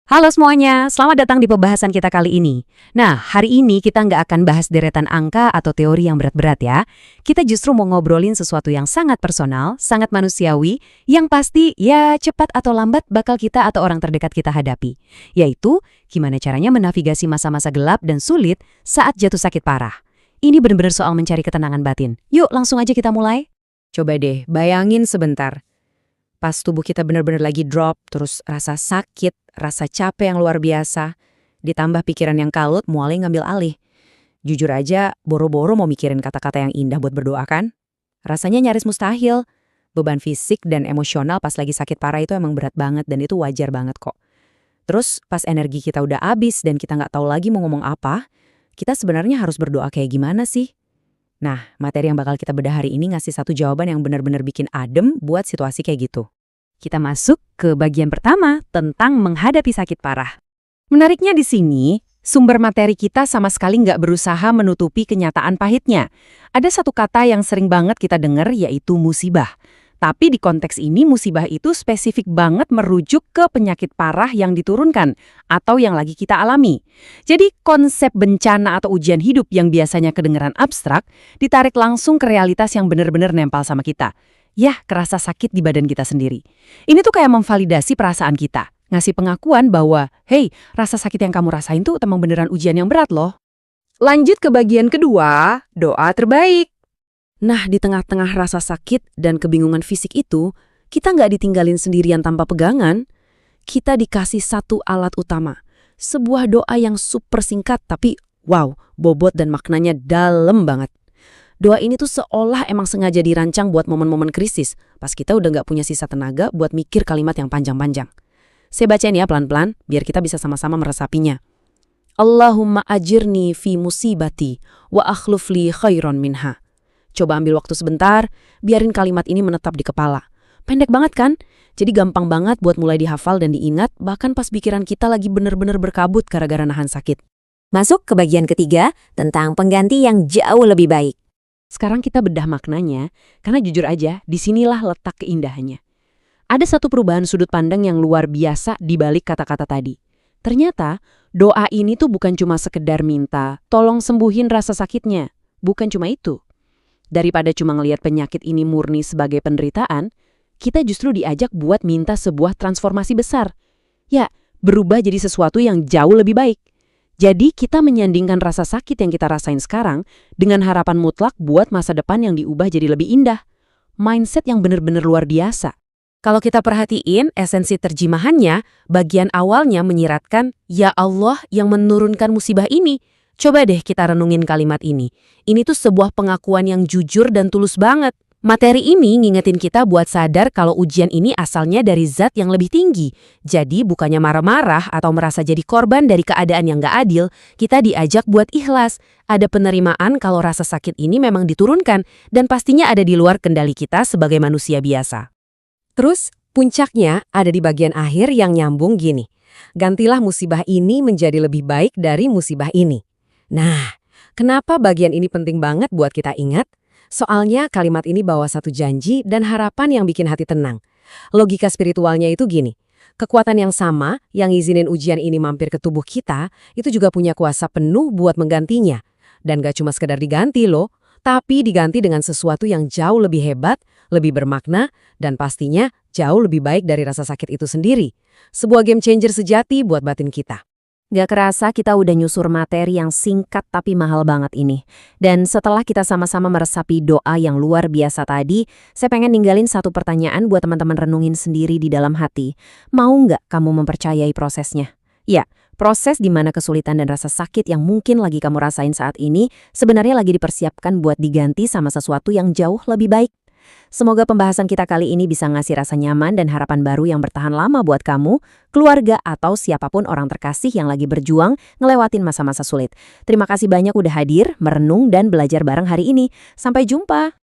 Halo semuanya, selamat datang di pembahasan kita kali ini. Nah, hari ini kita nggak akan bahas deretan angka atau teori yang berat-berat ya. Kita justru mau ngobrolin sesuatu yang sangat personal, sangat manusiawi, yang pasti ya cepat atau lambat bakal kita atau orang terdekat kita hadapi. Yaitu, gimana caranya menavigasi masa-masa gelap dan sulit saat jatuh sakit parah. Ini benar-benar soal mencari ketenangan batin. Yuk, langsung aja kita mulai. Coba deh, bayangin sebentar. Pas tubuh kita benar-benar lagi drop, terus rasa sakit, rasa capek yang luar biasa, ditambah pikiran yang kalut mulai ngambil alih. Jujur aja, boro-boro mau mikirin kata-kata yang indah buat berdoa kan? Rasanya nyaris mustahil. Beban fisik dan emosional pas lagi sakit parah itu emang berat banget dan itu wajar banget kok. Terus pas energi kita udah habis dan kita nggak tahu lagi mau ngomong apa, kita sebenarnya harus berdoa kayak gimana sih? Nah, materi yang bakal kita bedah hari ini ngasih satu jawaban yang benar-benar bikin adem buat situasi kayak gitu. Kita masuk ke bagian pertama tentang menghadapi sakit parah. Menariknya di sini, sumber materi kita sama sekali nggak berusaha menutupi kenyataan pahitnya. Ada satu kata yang sering banget kita dengar yaitu musibah. Tapi di konteks ini musibah itu spesifik banget merujuk ke penyakit parah yang diturunkan atau yang lagi kita alami. Jadi konsep bencana atau ujian hidup yang biasanya kedengeran abstrak ditarik langsung ke realitas yang benar-benar nempel sama kita. Yah, kerasa sakit di badan kita sendiri. Ini tuh kayak memvalidasi perasaan kita, ngasih pengakuan bahwa, hey, rasa sakit yang kamu rasain tuh emang beneran ujian yang berat loh. Lanjut ke bagian kedua, doa terbaik. Nah, di tengah-tengah rasa sakit dan kebingungan fisik itu, kita nggak ditinggalin sendirian tanpa pegangan. Kita dikasih satu alat utama, sebuah doa yang super singkat tapi wow, bobot dan maknanya dalam banget. Doa ini tuh seolah emang sengaja dirancang buat momen-momen krisis, pas kita udah nggak punya sisa tenaga buat mikir kalimat yang panjang-panjang. Saya bacain ya pelan-pelan, biar kita bisa sama-sama meresapinya. Allahumma ajirni fi musibati wa akhluf li khairon minha. Coba ambil waktu sebentar, biarin kalimat ini menetap di kepala. Pendek banget kan? Jadi gampang banget buat mulai dihafal dan diingat, bahkan pas pikiran kita lagi bener-bener berkabut gara-gara nahan sakit. Masuk ke bagian ketiga tentang pengganti yang jauh lebih baik. Sekarang kita bedah maknanya, karena jujur aja, disinilah letak keindahannya. Ada satu perubahan sudut pandang yang luar biasa di balik kata-kata tadi. Ternyata, doa ini tuh bukan cuma sekedar minta, tolong sembuhin rasa sakitnya. Bukan cuma itu. Daripada cuma ngelihat penyakit ini murni sebagai penderitaan, kita justru diajak buat minta sebuah transformasi besar. Ya, berubah jadi sesuatu yang jauh lebih baik. Jadi kita menyandingkan rasa sakit yang kita rasain sekarang dengan harapan mutlak buat masa depan yang diubah jadi lebih indah. Mindset yang benar-benar luar biasa. Kalau kita perhatiin esensi terjemahannya, bagian awalnya menyiratkan, ya Allah yang menurunkan musibah ini. Coba deh kita renungin kalimat ini. Ini tuh sebuah pengakuan yang jujur dan tulus banget. Materi ini ngingetin kita buat sadar kalau ujian ini asalnya dari zat yang lebih tinggi. Jadi bukannya marah-marah atau merasa jadi korban dari keadaan yang gak adil, kita diajak buat ikhlas. Ada penerimaan kalau rasa sakit ini memang diturunkan dan pastinya ada di luar kendali kita sebagai manusia biasa. Terus, puncaknya ada di bagian akhir yang nyambung gini. Gantilah musibah ini menjadi lebih baik dari musibah ini. Nah, kenapa bagian ini penting banget buat kita ingat? Soalnya kalimat ini bawa satu janji dan harapan yang bikin hati tenang. Logika spiritualnya itu gini, kekuatan yang sama yang izinin ujian ini mampir ke tubuh kita, itu juga punya kuasa penuh buat menggantinya. Dan gak cuma sekedar diganti loh, tapi diganti dengan sesuatu yang jauh lebih hebat, lebih bermakna, dan pastinya jauh lebih baik dari rasa sakit itu sendiri. Sebuah game changer sejati buat batin kita. Gak kerasa kita udah nyusur materi yang singkat tapi mahal banget ini. Dan setelah kita sama-sama meresapi doa yang luar biasa tadi, saya pengen ninggalin satu pertanyaan buat teman-teman renungin sendiri di dalam hati. Mau nggak kamu mempercayai prosesnya? Ya, proses di mana kesulitan dan rasa sakit yang mungkin lagi kamu rasain saat ini sebenarnya lagi dipersiapkan buat diganti sama sesuatu yang jauh lebih baik. Semoga pembahasan kita kali ini bisa ngasih rasa nyaman dan harapan baru yang bertahan lama buat kamu, keluarga, atau siapapun orang terkasih yang lagi berjuang ngelewatin masa-masa sulit. Terima kasih banyak udah hadir, merenung, dan belajar bareng hari ini. Sampai jumpa!